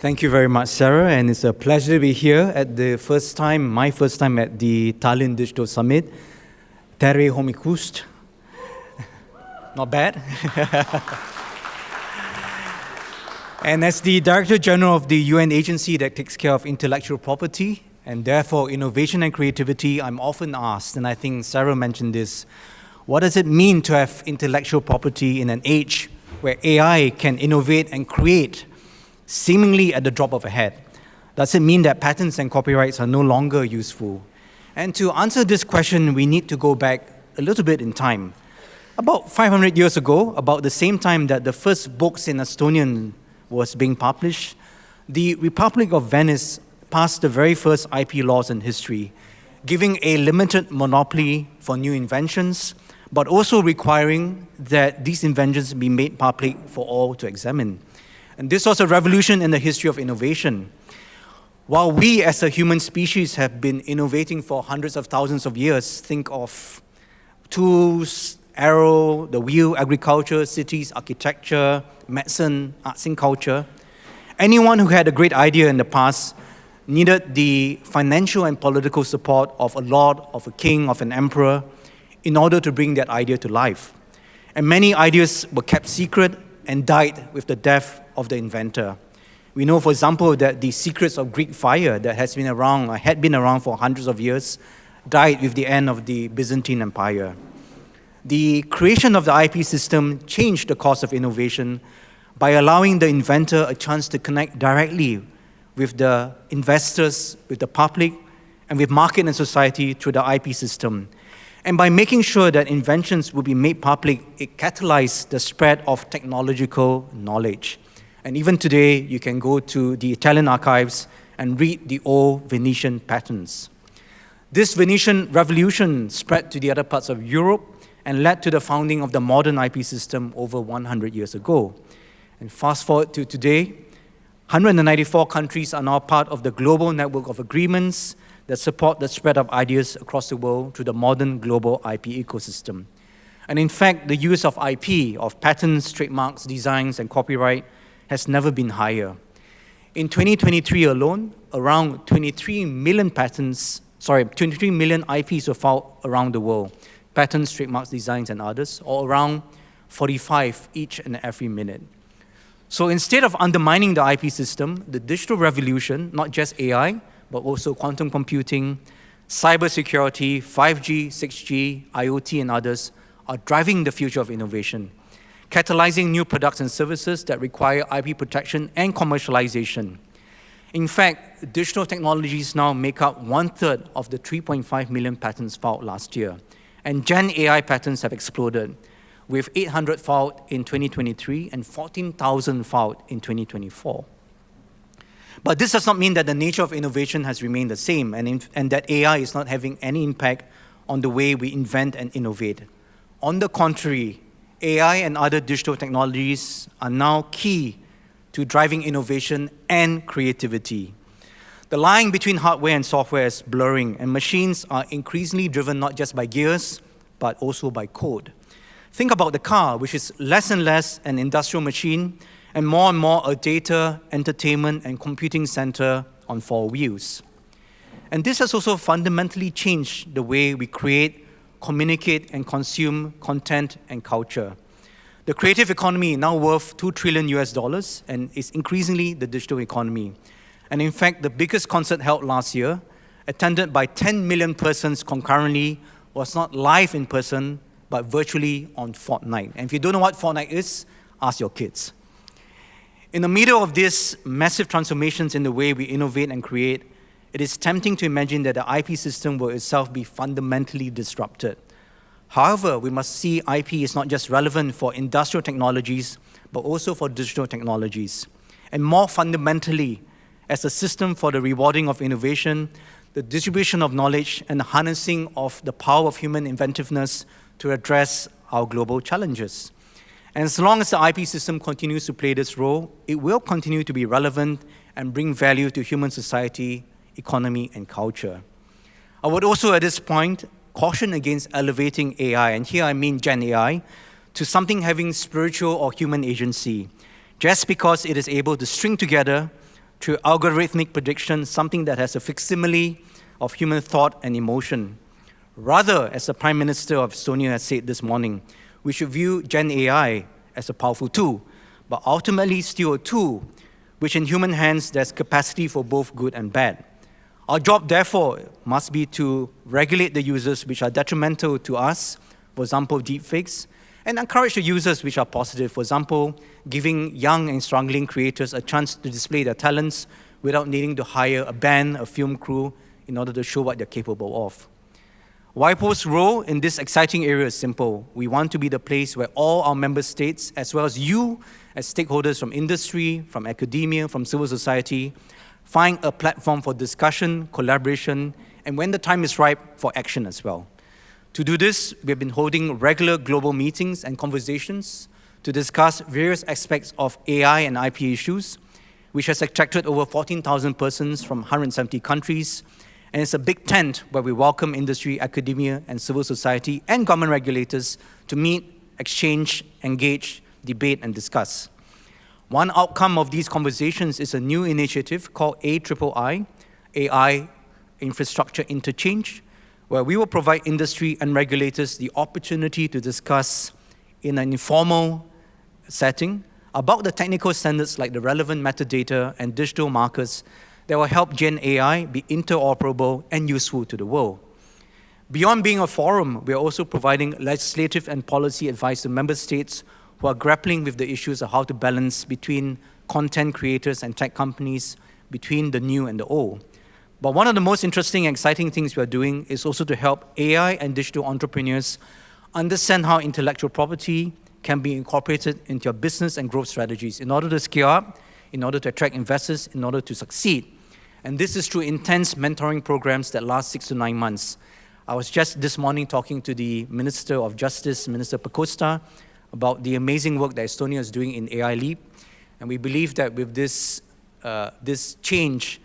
Thank you very much, Sarah, and it's a pleasure to be here at my first time at the Tallinn Digital Summit. Tere homikust. Not bad. And as the Director General of the UN agency that takes care of intellectual property, and therefore innovation and creativity, I'm often asked, and I think Sarah mentioned this, what does it mean to have intellectual property in an age where AI can innovate and create seemingly at the drop of a hat? Does it mean that patents and copyrights are no longer useful? And to answer this question, we need to go back a little bit in time. About 500 years ago, about the same time that the first books in Estonian was being published, the Republic of Venice passed the very first IP laws in history, giving a limited monopoly for new inventions, but also requiring that these inventions be made public for all to examine. And this was a revolution in the history of innovation. While we as a human species have been innovating for hundreds of thousands of years, think of tools, arrow, the wheel, agriculture, cities, architecture, medicine, arts and culture, anyone who had a great idea in the past needed the financial and political support of a lord, of a king, of an emperor, in order to bring that idea to life. And many ideas were kept secret and died with the death of the inventor. We know, for example, that the secrets of Greek fire that has been around, or had been around for hundreds of years, died with the end of the Byzantine Empire. The creation of the IP system changed the course of innovation by allowing the inventor a chance to connect directly with the investors, with the public, and with market and society through the IP system. And by making sure that inventions will be made public, it catalyzed the spread of technological knowledge. And even today, you can go to the Italian archives and read the old Venetian patents. This Venetian revolution spread to the other parts of Europe and led to the founding of the modern IP system over 100 years ago. And fast forward to today, 194 countries are now part of the global network of agreements that support the spread of ideas across the world through the modern global IP ecosystem. And in fact, the use of IP, of patents, trademarks, designs, and copyright has never been higher. In 2023 alone, around 23 million IPs were filed around the world. Patents, trademarks, designs, and others, or around 45 each and every minute. So instead of undermining the IP system, the digital revolution, not just AI, but also quantum computing, cybersecurity, 5G, 6G, IoT, and others, are driving the future of innovation, catalyzing new products and services that require IP protection and commercialization. In fact, digital technologies now make up 1/3 of the 3.5 million patents filed last year. And Gen AI patents have exploded, with 800 filed in 2023 and 14,000 filed in 2024. But this does not mean that the nature of innovation has remained the same and that AI is not having any impact on the way we invent and innovate. On the contrary, AI and other digital technologies are now key to driving innovation and creativity. The line between hardware and software is blurring, and machines are increasingly driven not just by gears, but also by code. Think about the car, which is less and less an industrial machine, and more a data, entertainment, and computing center on 4 wheels. And this has also fundamentally changed the way we create, communicate, and consume content and culture. The creative economy is now worth $2 trillion and is increasingly the digital economy. And in fact, the biggest concert held last year, attended by 10 million persons concurrently, was not live in person, but virtually on Fortnite. And if you don't know what Fortnite is, ask your kids. In the middle of these massive transformations in the way we innovate and create, it is tempting to imagine that the IP system will itself be fundamentally disrupted. However, we must see IP is not just relevant for industrial technologies, but also for digital technologies. And more fundamentally, as a system for the rewarding of innovation, the distribution of knowledge, and the harnessing of the power of human inventiveness to address our global challenges. And as long as the IP system continues to play this role, it will continue to be relevant and bring value to human society, economy, and culture. I would also, at this point, caution against elevating AI, and here I mean Gen AI, to something having spiritual or human agency, just because it is able to string together through algorithmic prediction, something that has a facsimile of human thought and emotion. Rather, as the Prime Minister of Estonia has said this morning, we should view Gen AI as a powerful tool, but ultimately still a tool which in human hands there's capacity for both good and bad. Our job, therefore, must be to regulate the users which are detrimental to us, for example, deepfakes, and encourage the users which are positive, for example, giving young and struggling creators a chance to display their talents without needing to hire a band, a film crew, in order to show what they're capable of. WIPO's role in this exciting area is simple. We want to be the place where all our member states, as well as you, as stakeholders from industry, from academia, from civil society, find a platform for discussion, collaboration, and when the time is ripe, for action as well. To do this, we've been holding regular global meetings and conversations to discuss various aspects of AI and IP issues, which has attracted over 14,000 persons from 170 countries. And it's a big tent where we welcome industry, academia, and civil society and government regulators to meet, exchange, engage, debate, and discuss. One outcome of these conversations is a new initiative called AIII, AI Infrastructure Interchange, where we will provide industry and regulators the opportunity to discuss in an informal setting about the technical standards like the relevant metadata and digital markers that will help Gen AI be interoperable and useful to the world. Beyond being a forum, we are also providing legislative and policy advice to member states who are grappling with the issues of how to balance between content creators and tech companies, between the new and the old. But one of the most interesting and exciting things we are doing is also to help AI and digital entrepreneurs understand how intellectual property can be incorporated into your business and growth strategies in order to scale up, in order to attract investors, in order to succeed. And this is through intense mentoring programs that last 6 to 9 months. I was just this morning talking to the Minister of Justice, Minister Pakosta, about the amazing work that Estonia is doing in AI Leap. And we believe that with this change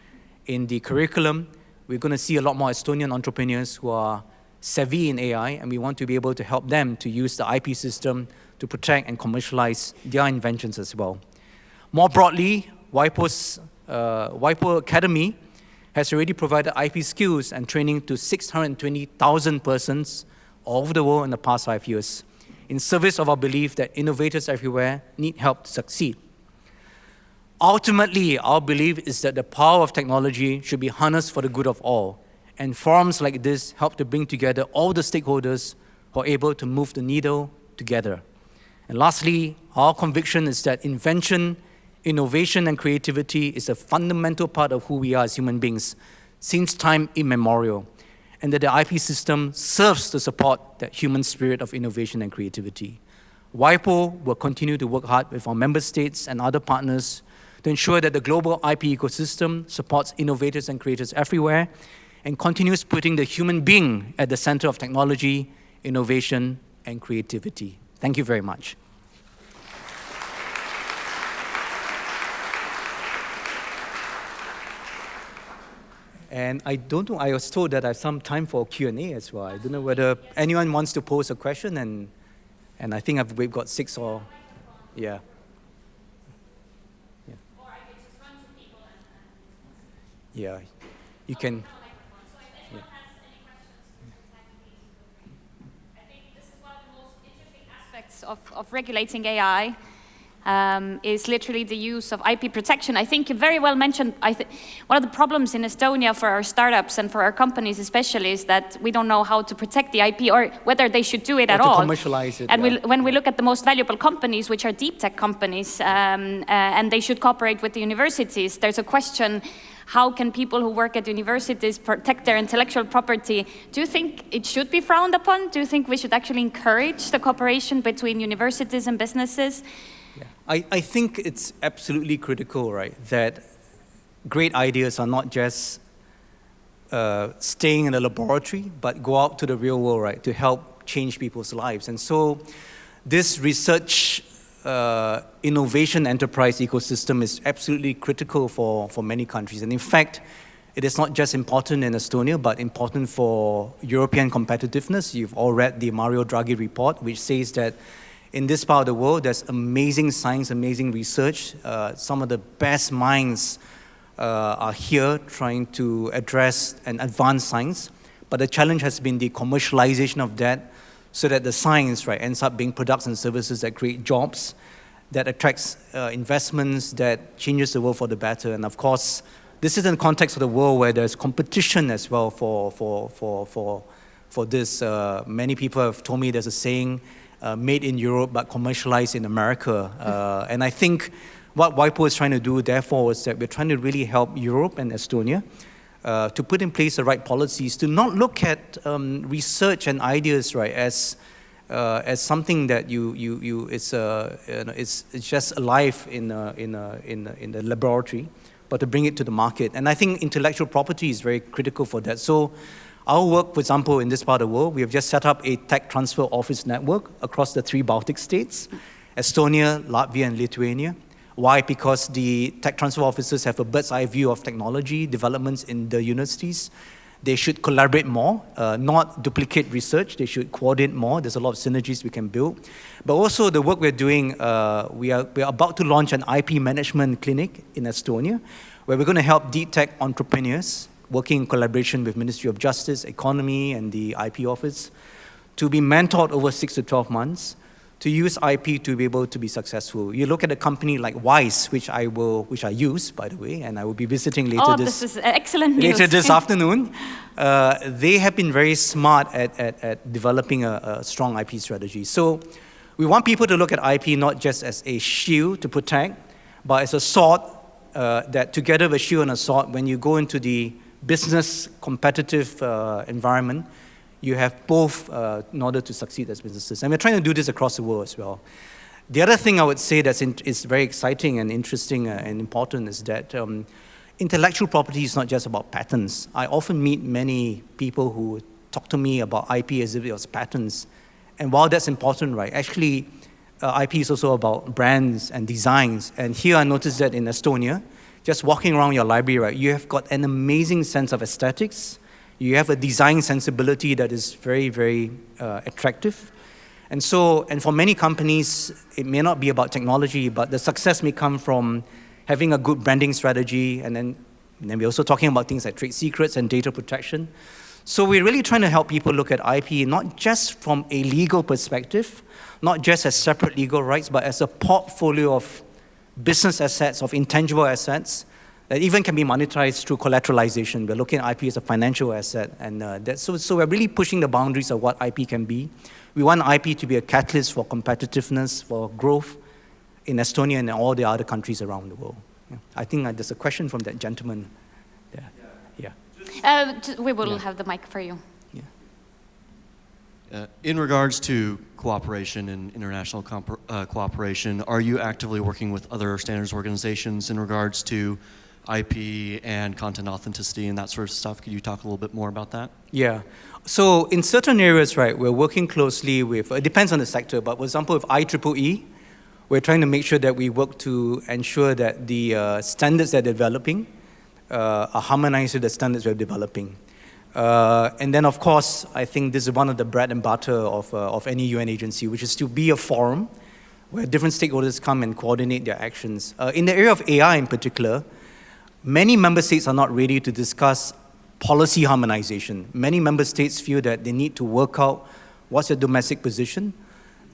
in the curriculum, we're going to see a lot more Estonian entrepreneurs who are savvy in AI, and we want to be able to help them to use the IP system to protect and commercialize their inventions as well. More broadly, WIPO Academy has already provided IP skills and training to 620,000 persons all over the world in the past 5 years, in service of our belief that innovators everywhere need help to succeed. Ultimately, our belief is that the power of technology should be harnessed for the good of all, and forums like this help to bring together all the stakeholders who are able to move the needle together. And lastly, our conviction is that invention, innovation, and creativity is a fundamental part of who we are as human beings since time immemorial, and that the IP system serves to support that human spirit of innovation and creativity. WIPO will continue to work hard with our member states and other partners to ensure that the global IP ecosystem supports innovators and creators everywhere and continues putting the human being at the center of technology, innovation, and creativity. Thank you very much. And I don't know, I was told that I have some time for Q&A as well. I don't know whether anyone wants to pose a question, and I think we've got 6 or, yeah. Yeah. Or I could just run to people and yeah, you can. So if anyone has any questions, I think this is one of the most interesting aspects of regulating AI. Is literally the use of IP protection. I think you very well mentioned, one of the problems in Estonia for our startups and for our companies especially is that we don't know how to protect the IP or whether they should do it at all. Commercialize it. And when we look at the most valuable companies, which are deep tech companies, and they should cooperate with the universities, there's a question, how can people who work at universities protect their intellectual property? Do you think it should be frowned upon? Do you think we should actually encourage the cooperation between universities and businesses? Yeah. I think it's absolutely critical, right, that great ideas are not just staying in the laboratory, but go out to the real world, right, to help change people's lives. And so this research innovation enterprise ecosystem is absolutely critical for many countries. And in fact, it is not just important in Estonia, but important for European competitiveness. You've all read the Mario Draghi report, which says that in this part of the world, there's amazing science, amazing research. Some of the best minds are here trying to address and advance science, but the challenge has been the commercialization of that so that the science, right, ends up being products and services that create jobs, that attracts investments, that changes the world for the better. And of course, this is in the context of the world where there's competition as well for this. Many people have told me there's a saying, made in Europe but commercialized in America. And I think what WIPO is trying to do, therefore, is that we're trying to really help Europe and Estonia to put in place the right policies, to not look at research and ideas, right, as something that it's just alive in the laboratory, but to bring it to the market. And I think intellectual property is very critical for that. So our work, for example, in this part of the world, we have just set up a tech transfer office network across the 3 Baltic states, Estonia, Latvia, and Lithuania. Why? Because the tech transfer officers have a bird's eye view of technology developments in the universities. They should collaborate more, not duplicate research. They should coordinate more. There's a lot of synergies we can build. But also the work we're doing, we are about to launch an IP management clinic in Estonia, where we're going to help deep tech entrepreneurs working in collaboration with Ministry of Justice, Economy, and the IP office to be mentored over 6 to 12 months to use IP to be able to be successful. You look at a company like WISE, which I use, by the way, and I will be visiting later this is excellent news. Later this afternoon. They have been very smart at developing a strong IP strategy. So we want people to look at IP not just as a shield to protect, but as a sword that together with a shield and a sword, when you go into the business competitive environment, you have both in order to succeed as businesses. And we're trying to do this across the world as well. The other thing I would say is very exciting and interesting and important is that intellectual property is not just about patents. I often meet many people who talk to me about IP as if it was patents. And while that's important, right, actually IP is also about brands and designs. And here I noticed that in Estonia, just walking around your library, right, you have got an amazing sense of aesthetics. You have a design sensibility that is very, very attractive. And for many companies, it may not be about technology, but the success may come from having a good branding strategy. And then we're also talking about things like trade secrets and data protection. So we're really trying to help people look at IP, not just from a legal perspective, not just as separate legal rights, but as a portfolio of business assets, of intangible assets, that even can be monetized through collateralization. We're looking at IP as a financial asset. And so we're really pushing the boundaries of what IP can be. We want IP to be a catalyst for competitiveness, for growth in Estonia and all the other countries around the world. Yeah. I think there's a question from that gentleman there. Yeah. We will have the mic for you. Yeah. In regards to cooperation and international cooperation, are you actively working with other standards organizations in regards to IP and content authenticity and that sort of stuff? Could you talk a little bit more about that? Yeah. So in certain areas, right, we're working closely with, it depends on the sector, but for example, with IEEE, we're trying to make sure that we work to ensure that the standards they're developing are harmonized with the standards we're developing. And then, of course, I think this is one of the bread and butter of any UN agency, which is to be a forum where different stakeholders come and coordinate their actions. In the area of AI in particular, many member states are not ready to discuss policy harmonization. Many member states feel that they need to work out what's their domestic position.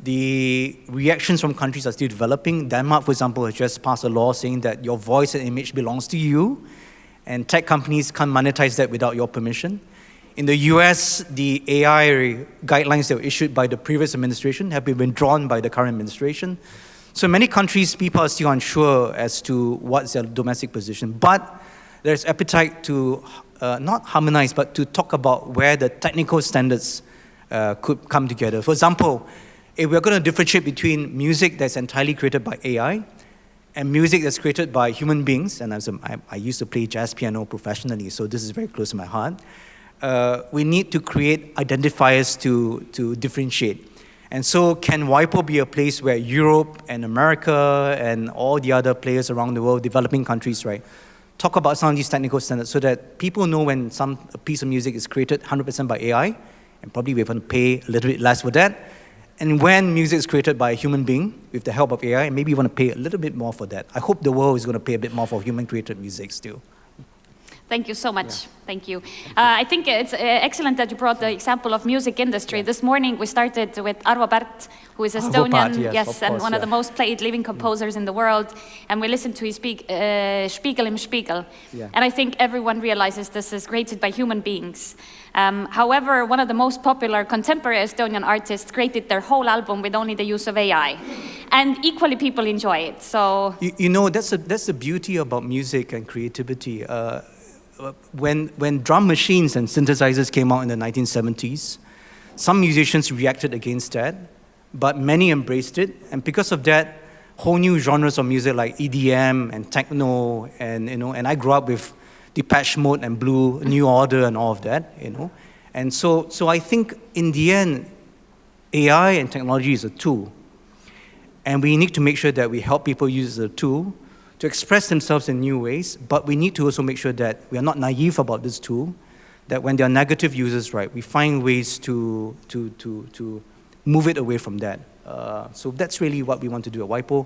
The reactions from countries are still developing. Denmark, for example, has just passed a law saying that your voice and image belongs to you, and tech companies can't monetize that without your permission. In the US, the AI guidelines that were issued by the previous administration have been withdrawn by the current administration. So in many countries, people are still unsure as to what's their domestic position. But there's appetite to not harmonize, but to talk about where the technical standards could come together. For example, if we're going to differentiate between music that's entirely created by AI and music that's created by human beings, and I used to play jazz piano professionally, so this is very close to my heart, we need to create identifiers to differentiate. And so can WIPO be a place where Europe and America and all the other players around the world, developing countries, right, talk about some of these technical standards so that people know when a piece of music is created 100% by AI, and probably we're going to pay a little bit less for that, and when music is created by a human being with the help of AI, maybe you want to pay a little bit more for that. I hope the world is going to pay a bit more for human-created music still. Thank you so much. Yeah. Thank you. I think it's excellent that you brought the example of music industry. This morning we started with Arvo Pärt, who is Estonian, yes, and one of the most played living composers in the world. And we listened to his Spiegel im Spiegel. Yeah. And I think everyone realizes this is created by human beings. However, one of the most popular contemporary Estonian artists created their whole album with only the use of AI. And equally people enjoy it, so... You know, that's the beauty about music and creativity. When drum machines and synthesizers came out in the 1970s, some musicians reacted against that, but many embraced it. And because of that, whole new genres of music like EDM and techno, and I grew up with Depeche Mode and Blue, New Order and all of that, And so I think in the end, AI and technology is a tool. And we need to make sure that we help people use the tool to express themselves in new ways, but we need to also make sure that we are not naive about this tool, that when there are negative users, right, we find ways to move it away from that. So that's really what we want to do at WIPO.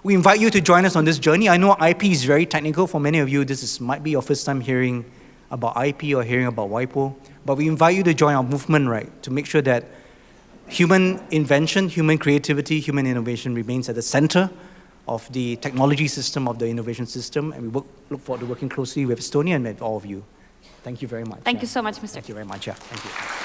We invite you to join us on this journey. I know IP is very technical. For many of you, might be your first time hearing about IP or hearing about WIPO, but we invite you to join our movement, right, to make sure that human invention, human creativity, human innovation remains at the center of the technology system, of the innovation system, and we look forward to working closely with Estonia and with all of you. Thank you very much. Thank you so much, Mr. Thank you very much. Yeah. Thank you.